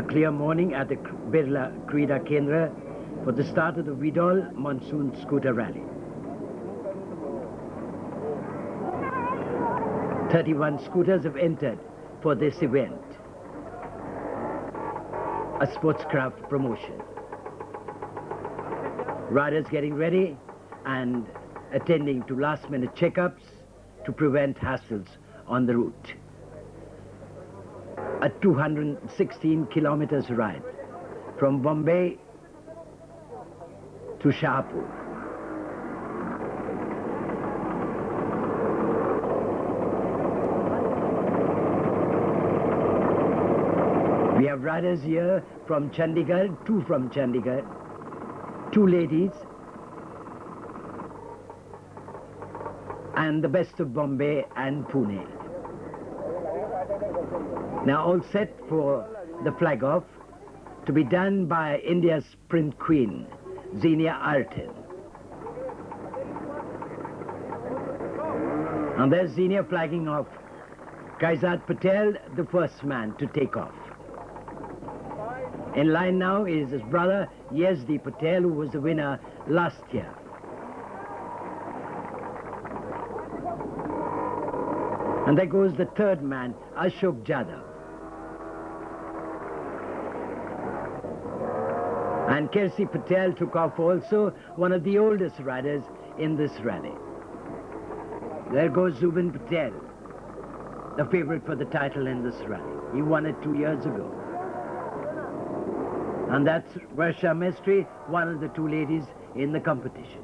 clear morning at the Birla Krida Kendra for the start of the Veedol Monsoon Scooter Rally. 31 scooters have entered for this event, a sportscraft promotion. Riders getting ready and attending to last-minute checkups to prevent hassles on the route. A 216 kilometers ride from Bombay to Shahpur. We have riders here from Chandigarh, two from Chandigarh, two ladies, and the best of Bombay and Pune. Now all set for the flag off to be done by India's sprint queen, Zenia Artin. And there's Zenia flagging off. Kaizad Patel, the first man to take off. In line now is his brother, Yazdi Patel, who was the winner last year. And there goes the third man, Ashok Jadhav. And Kersi Patel took off also, one of the oldest riders in this rally. There goes Zubin Patel, the favorite for the title in this rally. He won it 2 years ago. And that's Varsha Mestri, one of the two ladies in the competition.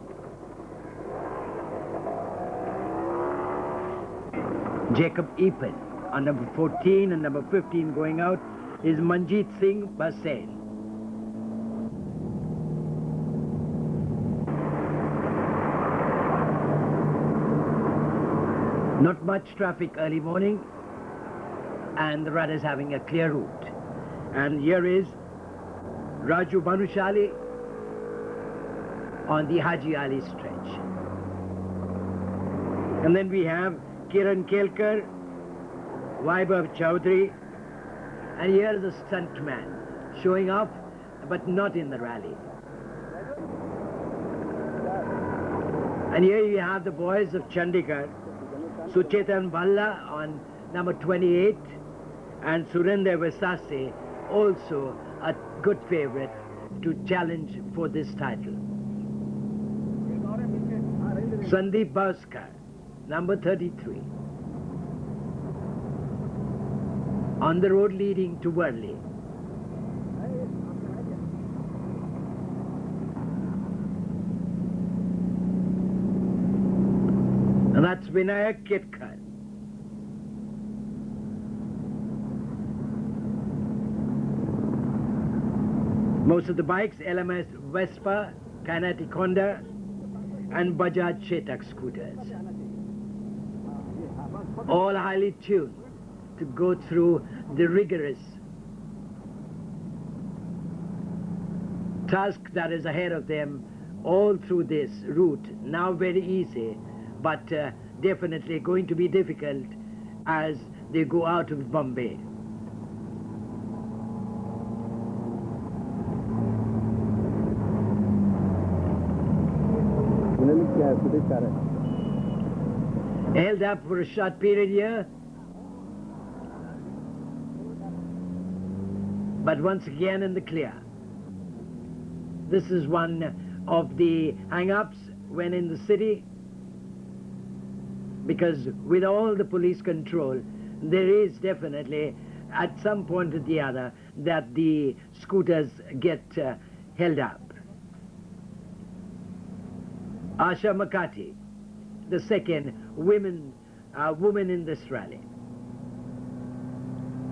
Jacob Epen on number 14 and number 15 going out is Manjeet Singh Basain. Not much traffic early morning, and the riders having a clear route. And here is Raju Bhanushali on the Haji Ali stretch. And then we have Kiran Kelkar, Vaibhav Chaudhary, and here is a stuntman showing up, but not in the rally. And here you have the boys of Chandigarh, Suchetan Bhalla on number 28, and Surinder Vesase, also a good favorite to challenge for this title. Sandeep Bhaskar, number 33, on the road leading to Worli. And that's Vinayak Ketkar. Most of the bikes, LMS Vespa, Kinetic Honda, and Bajaj Chetak scooters. All highly tuned to go through the rigorous task that is ahead of them all through this route. Now very easy, but definitely going to be difficult as they go out of Bombay. Held up for a short period here, but once again in the clear. This is one of the hang-ups when in the city, because with all the police control, there is definitely at some point or the other that the scooters get held up. Asha Makati, the second woman in this rally.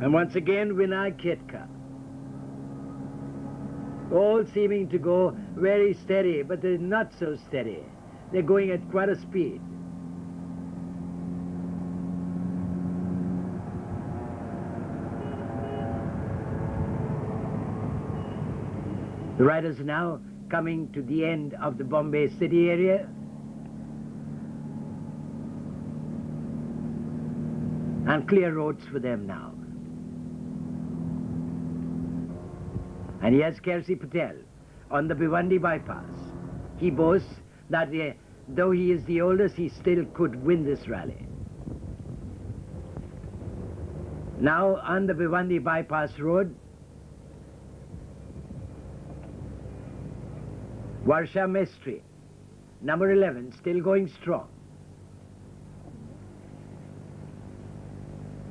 And once again, Vinay Ketkar. All seeming to go very steady, but they're not so steady. They're going at quite a speed. The riders are now coming to the end of the Bombay city area. And clear roads for them now. And here's Kersi Patel on the Bhiwandi bypass. He boasts that though he is the oldest, he still could win this rally. Now on the Bhiwandi bypass road, Varsha Mestri, number 11, still going strong.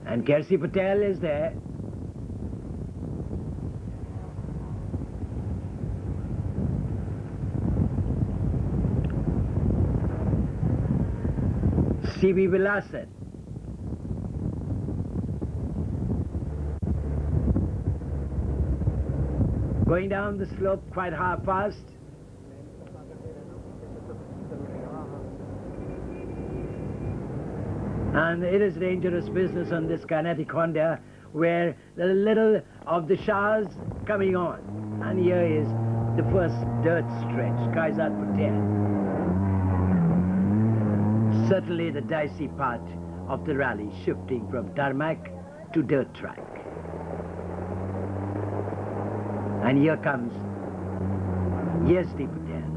And Kersi Patel is there. C.B. Vilasan. Going down the slope quite fast. And it is dangerous business on this kinetic Honda where there are little of the showers coming on. And here is the first dirt stretch, Kaizad Patel. Certainly the dicey part of the rally, shifting from tarmac to dirt track. And here comes Yesdi Patel,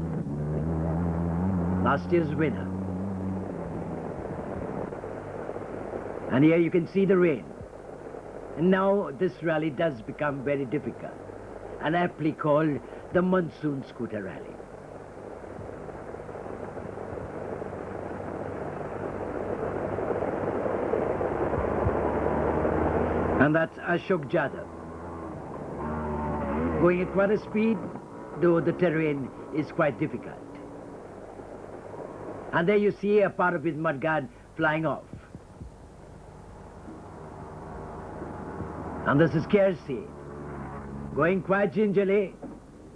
last year's winner. And here you can see the rain. And now this rally does become very difficult, and aptly called the Monsoon Scooter Rally. And that's Ashok Jadhav, going at quite a speed, though the terrain is quite difficult. And there you see a part of his mudguard flying off. And this is Kersi, going quite gingerly,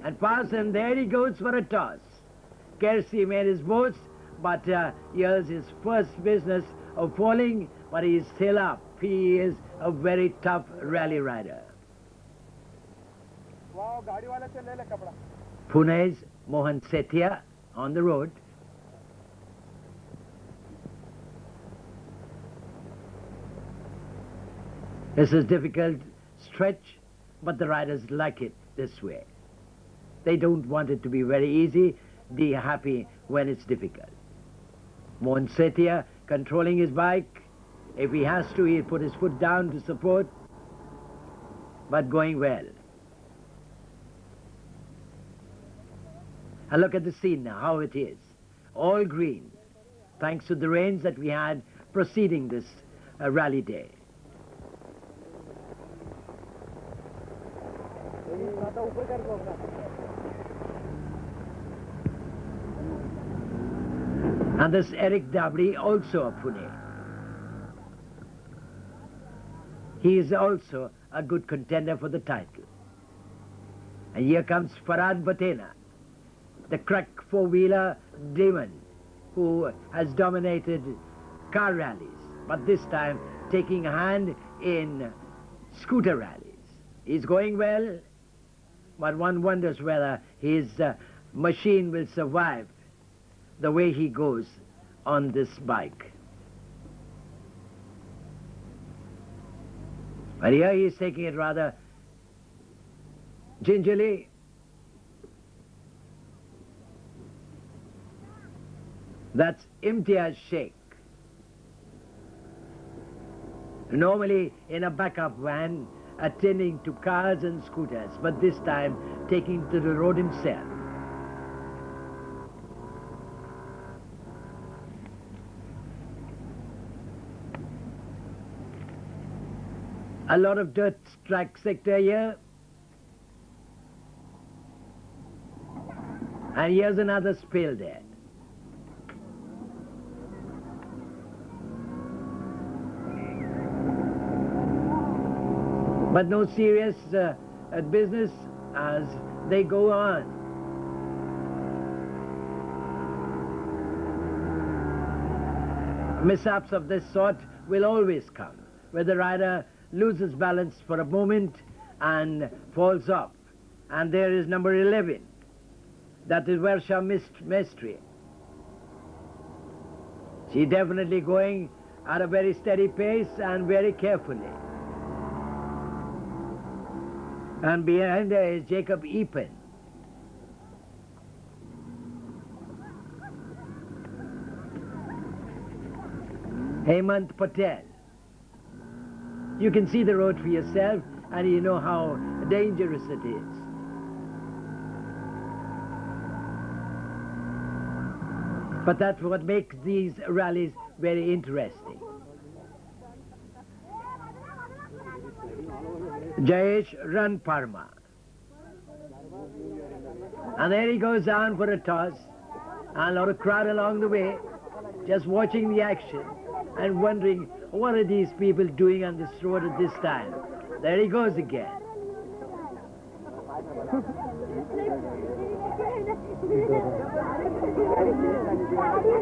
and pass, and there he goes for a toss. Kersi made his boast, but here's his first business of falling, but he is still up. He is a very tough rally rider. Pune's Mohan Sethia on the road. This is difficult stretch, but the riders like it this way. They don't want it to be very easy. They are happy when it's difficult. Mohan Sethia controlling his bike. If he has to, he'll put his foot down to support, but going well. And look at the scene now, how it is. All green, thanks to the rains that we had preceding this rally day. And this Eric Dabri, also of Pune. He is also a good contender for the title. And here comes Farhad Batena, the crack four-wheeler demon who has dominated car rallies, but this time taking a hand in scooter rallies. He's going well, but one wonders whether his machine will survive the way he goes on this bike. But here he is taking it rather gingerly. That's Imtiaz Sheikh. Normally in a backup van attending to cars and scooters, but this time taking to the road himself. A lot of dirt track sector here. And here's another spill there. But no serious business as they go on. Mishaps of this sort will always come, where the rider loses balance for a moment and falls off. And there is number 11. That is Varsha Mestri. She's definitely going at a very steady pace and very carefully. And behind her is Jacob Epen. Hemant Patel. You can see the road for yourself and you know how dangerous it is. But that's what makes these rallies very interesting. Jayesh Run Parma. And there he goes down for a toss. And a lot of crowd along the way, just watching the action and wondering, what are these people doing on this road at this time? There he goes again.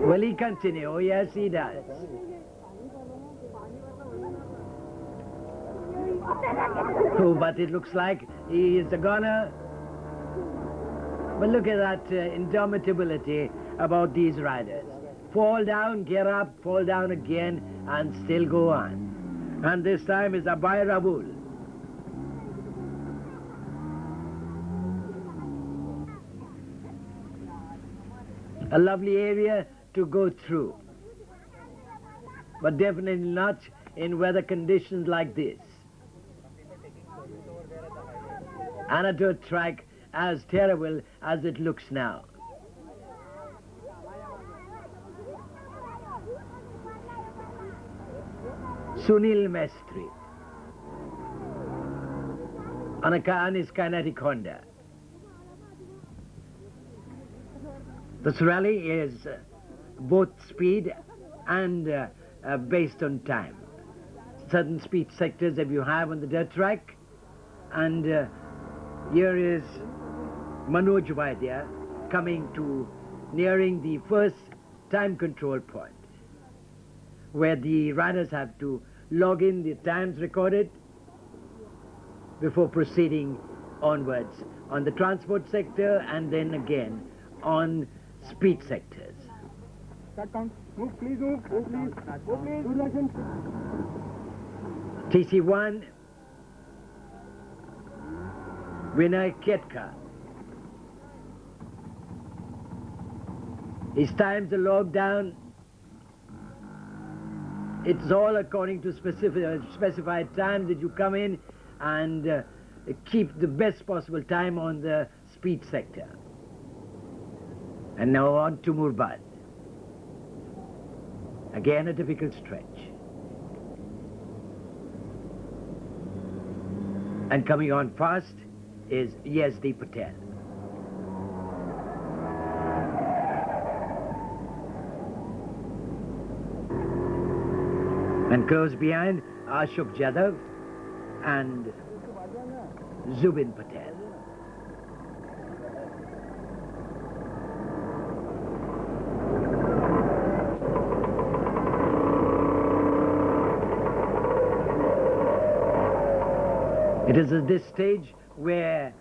Will he continue? Oh, yes, he does. Oh, but it looks like he is a goner. But look at that indomitability about these riders. Fall down, get up, fall down again, and still go on. And this time is Abhay Rabul. A lovely area to go through, but definitely not in weather conditions like this. And a dirt track as terrible as it looks now. Sunil Mestri on his kinetic Honda. This rally is both speed and based on time. Certain speed sectors that you have on the dirt track, and here is Manoj Vaidya coming to nearing the first time control point, where the riders have to log in the times recorded before proceeding onwards on the transport sector and then again on speed sectors. Start count. Move, please, move. Move, please. Move, please. Good license. TC1, Vinay Ketka. His times are logged down. It's all according to specified times that you come in and keep the best possible time on the speed sector. And now on to Murbad. Again a difficult stretch. And coming on fast is Zubin Patel. And close behind Ashok Jadhav and Zubin Patel. It is at this stage where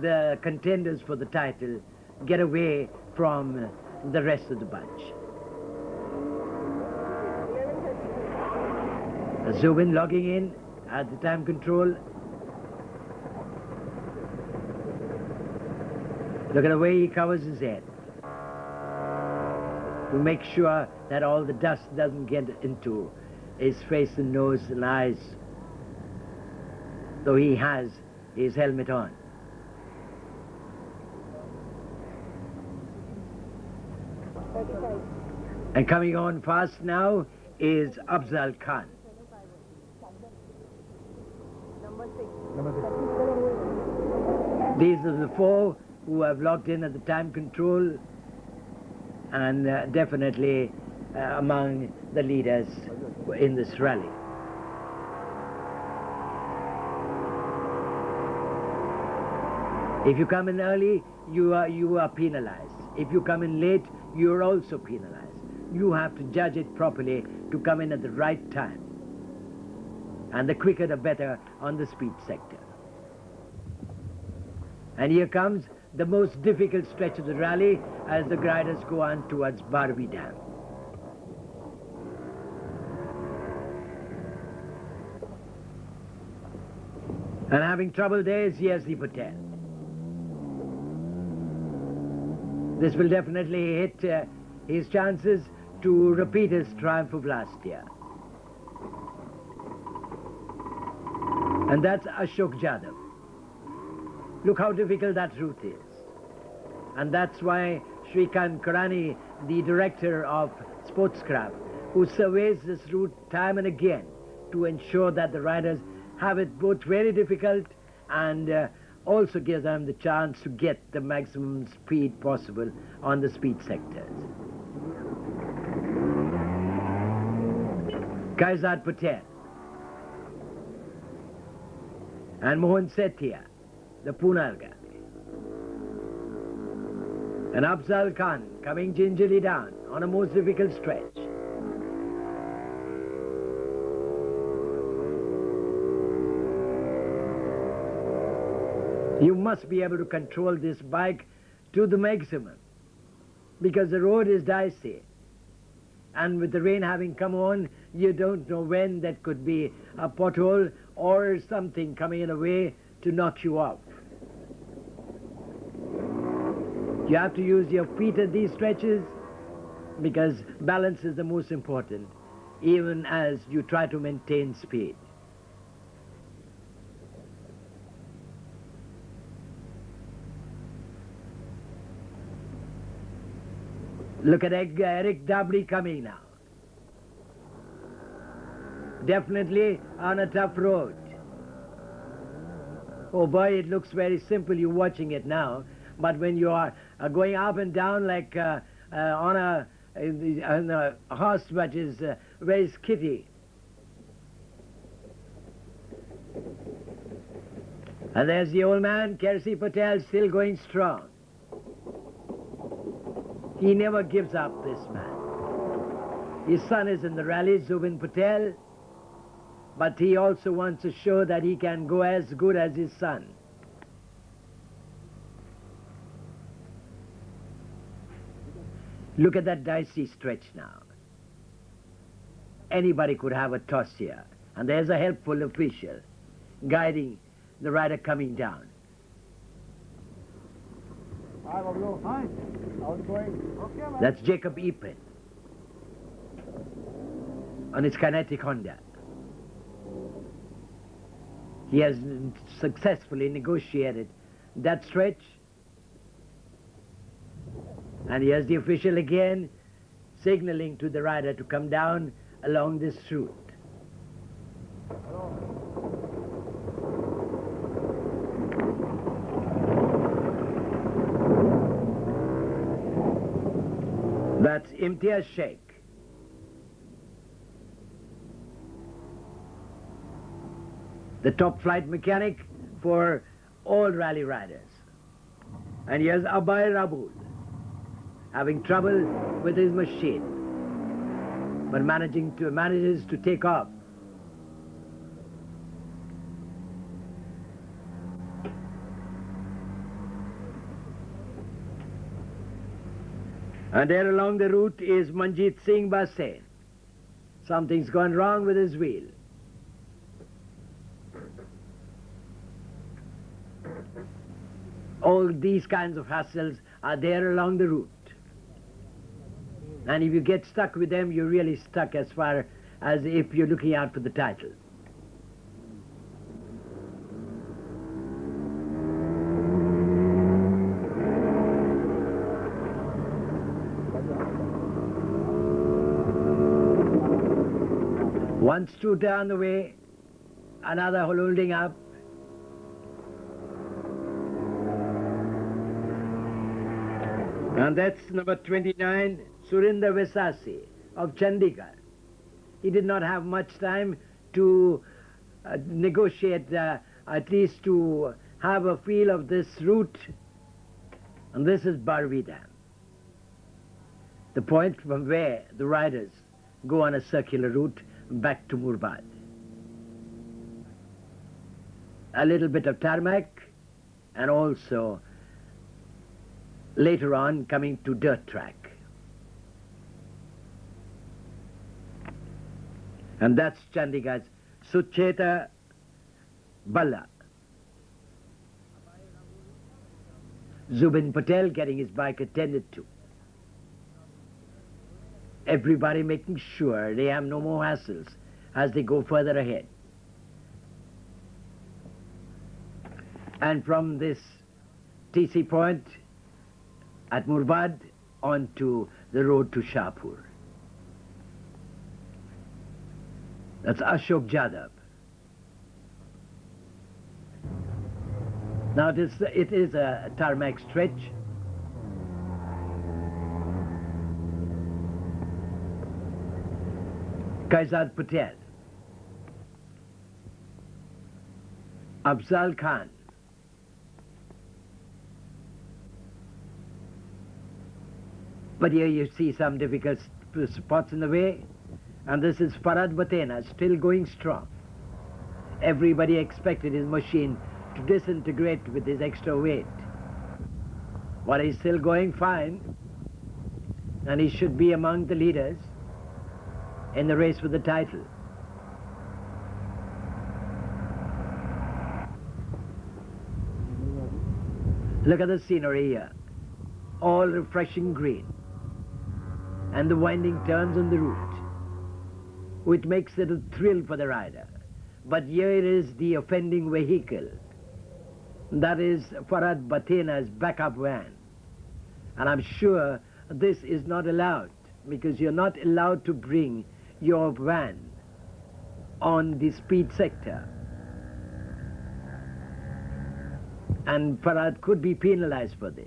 the contenders for the title get away from the rest of the bunch. Zubin logging in at the time control. Look at the way he covers his head to make sure that all the dust doesn't get into his face and nose and eyes, though he has his helmet on. And coming on fast now is Afzal Khan. These are the four who have logged in at the time control and definitely among the leaders in this rally. If you come in early, you are penalized. If you come in late, you are also penalized. You have to judge it properly to come in at the right time. And the quicker the better on the speed sector. And here comes the most difficult stretch of the rally as the riders go on towards Barbi Dam. And having trouble there is Kersi Patel. This will definitely hit his chances to repeat his triumph of last year. And that's Ashok Jadhav. Look how difficult that route is. And that's why Shrikant Karani, the director of Sportscraft, who surveys this route time and again to ensure that the riders have it both very difficult and also give them the chance to get the maximum speed possible on the speed sectors. Kaizad Patel and Mohan Setia, the Punal guy. And Afzal Khan coming gingerly down on a most difficult stretch. You must be able to control this bike to the maximum because the road is dicey. And with the rain having come on, you don't know when that could be a pothole or something coming in a way to knock you off. You have to use your feet at these stretches because balance is the most important, even as you try to maintain speed. Look at Eric Dabri coming now. Definitely on a tough road. Oh boy, it looks very simple, you're watching it now. But when you are going up and down like on a horse which is very skitty. And there's the old man, Kersi Patel, still going strong. He never gives up, this man. His son is in the rally, Zubin Patel, but he also wants to show that he can go as good as his son. Look at that dicey stretch now. Anybody could have a toss here. And there's a helpful official guiding the rider coming down. Hi, Bablu. Hi. How's it going? Okay, man. That's Jacob Epen on his kinetic Honda. He has successfully negotiated that stretch. And here's the official again signaling to the rider to come down along this route. That's Imtiaz Sheikh. The top flight mechanic for all rally riders. And here's Abhay Rabul, having trouble with his machine, but manages to take off. And there along the route is Manjit Singh Basen. Something's gone wrong with his wheel. All these kinds of hassles are there along the route. And if you get stuck with them, you're really stuck as far as if you're looking out for the title. One scooter on the way, another holding up. And that's number 29, Surinder Vesasi of Chandigarh. He did not have much time to negotiate, at least to have a feel of this route. And this is Barvi Dam, the point from where the riders go on a circular route back to Murbad. A little bit of tarmac and also later on coming to dirt track. And that's Chandigarh's Sucheta Balla. Zubin Patel getting his bike attended to. Everybody making sure they have no more hassles as they go further ahead. And from this TC point at Murbad onto the road to Shahpur. That's Ashok Jadab. Now it is a tarmac stretch. Kaizad Patel, Afzal Khan, but here you see some difficult spots in the way, and this is Farad Batena still going strong. Everybody expected his machine to disintegrate with his extra weight, but he's still going fine, and he should be among the leaders in the race for the title. Look at the scenery here, all refreshing green, and the winding turns on the route, which makes it a thrill for the rider. But here is the offending vehicle. That is Farad Batena's backup van. And I'm sure this is not allowed, because you're not allowed to bring your van on the speed sector. And Farad could be penalized for this.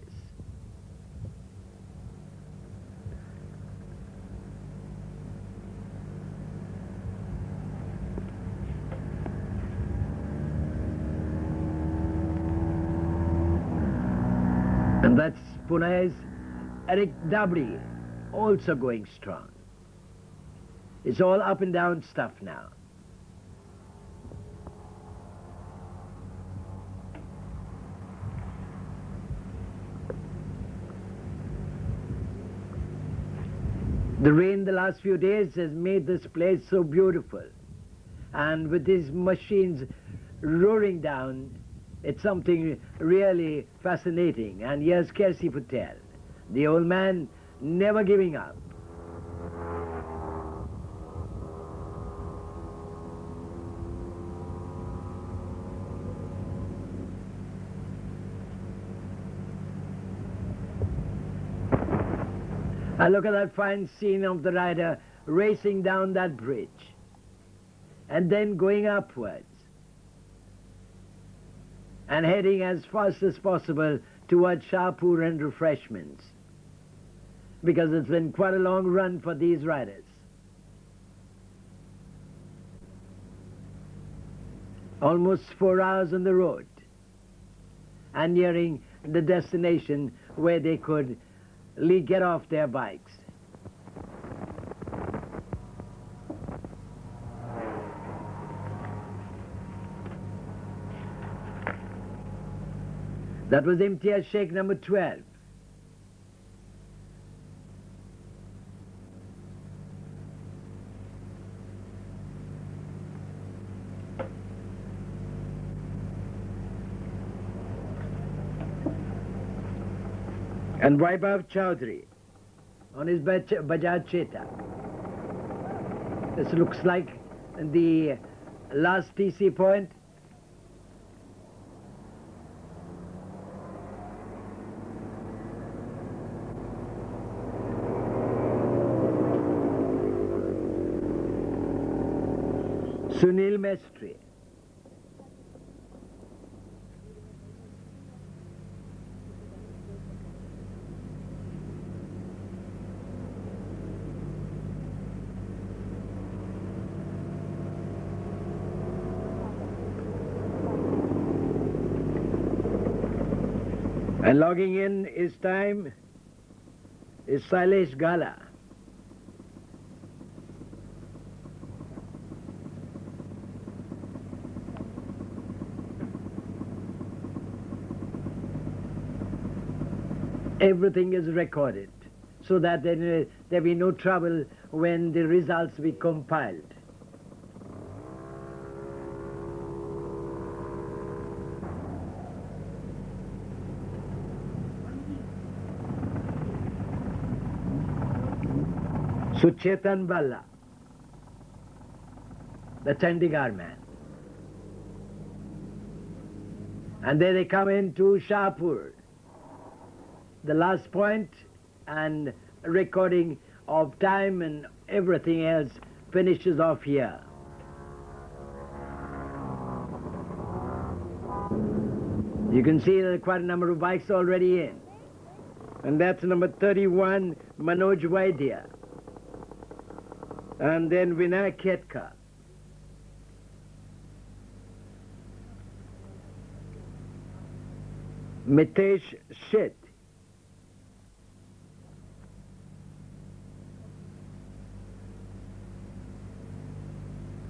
And that's Pune's Eric Dabri, also going strong. It's all up and down stuff now. The rain the last few days has made this place so beautiful. And with these machines roaring down, it's something really fascinating. And here's Kersi Patel, the old man never giving up. And look at that fine scene of the rider racing down that bridge and then going upwards and heading as fast as possible towards Shahpur and refreshments, because it's been quite a long run for these riders. Almost 4 hours on the road and nearing the destination where they could get off their bikes. That was Imtiaz Sheikh number 12. And Vaibhav Chowdhury on his Bajaj Chetak. This looks like the last TC point. Sunil Mestri. And logging in his time is Sailesh Gala. Everything is recorded so that there be no trouble when the results be compiled. Suchetan Balla, the Chandigarh man. And then they come into Shahpur, the last point, and recording of time and everything else finishes off here. You can see there are quite a number of bikes already in. And that's number 31, Manoj Vaidya. And then Vinay Ketka. Mitesh Sheth.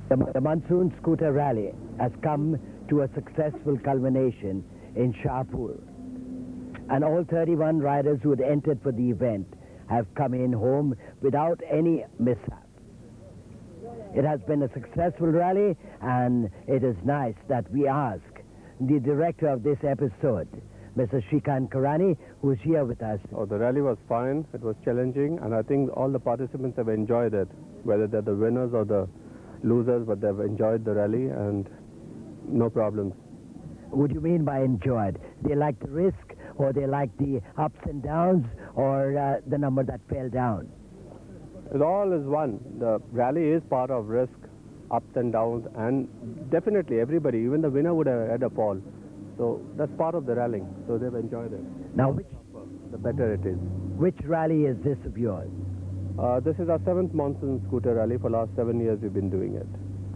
The Monsoon Scooter Rally has come to a successful culmination in Shahpur. And all 31 riders who had entered for the event have come in home without any mishap. It has been a successful rally, and it is nice that we ask the director of this episode, Mr. Shrikant Karani, who is here with us. Oh, the rally was fine. It was challenging, and I think all the participants have enjoyed it, whether they're the winners or the losers, but they've enjoyed the rally and no problems. What do you mean by enjoyed? They like the risk, or they like the ups and downs, or the number that fell down? It all is one. The rally is part of risk, ups and downs, and definitely everybody, even the winner would have had a fall. So that's part of the rallying. So they've enjoyed it. Now, The better it is. which rally is this of yours? This is our 7th Monsoon Scooter Rally. For the last 7 years we've been doing it.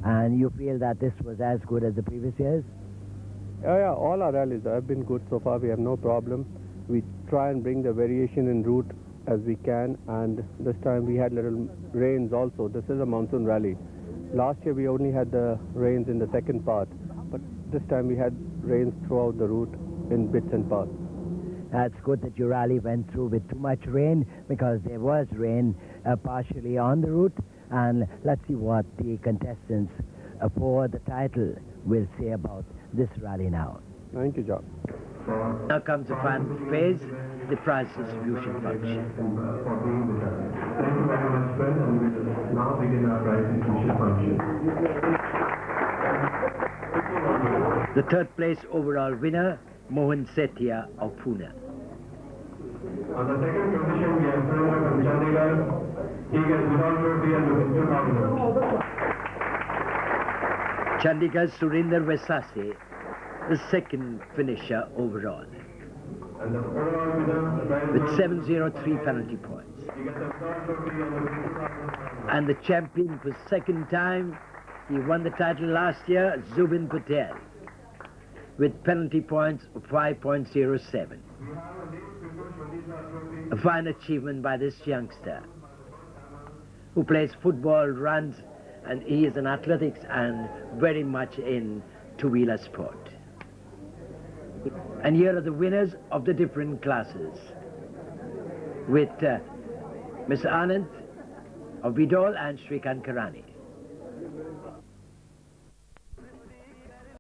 And you feel that this was as good as the previous years? Yeah, all our rallies have been good so far. We have no problem. We try and bring the variation in route as we can, and this time we had little rains also. This is a monsoon rally. Last year we only had the rains in the second part, but this time we had rains throughout the route in bits and parts. That's good that your rally went through with too much rain, because there was rain partially on the route. And let's see what the contestants for the title will say about this rally now. Thank you, John. Now comes the final phase, the prize distribution function. Thank you very much, friend, and we will now begin our prize distribution function. The third place overall winner, Mohan Sethia of Pune. On the second position, we have Surendra from Chandigarh. He gets without trophy and with 2,000. Chandigarh's Surinder Vesase, the second finisher overall, And the overall winner, the prize with 703 penalty points. he gets a third trophy and with 2,000. And the champion for second time, he won the title last year, Zubin Patel, with penalty points of 5.07. A fine achievement by this youngster, who plays football, runs, and he is in athletics and very much in two-wheeler sport. And here are the winners of the different classes, with Mr. Anand of Veedol and Shrikant Karani.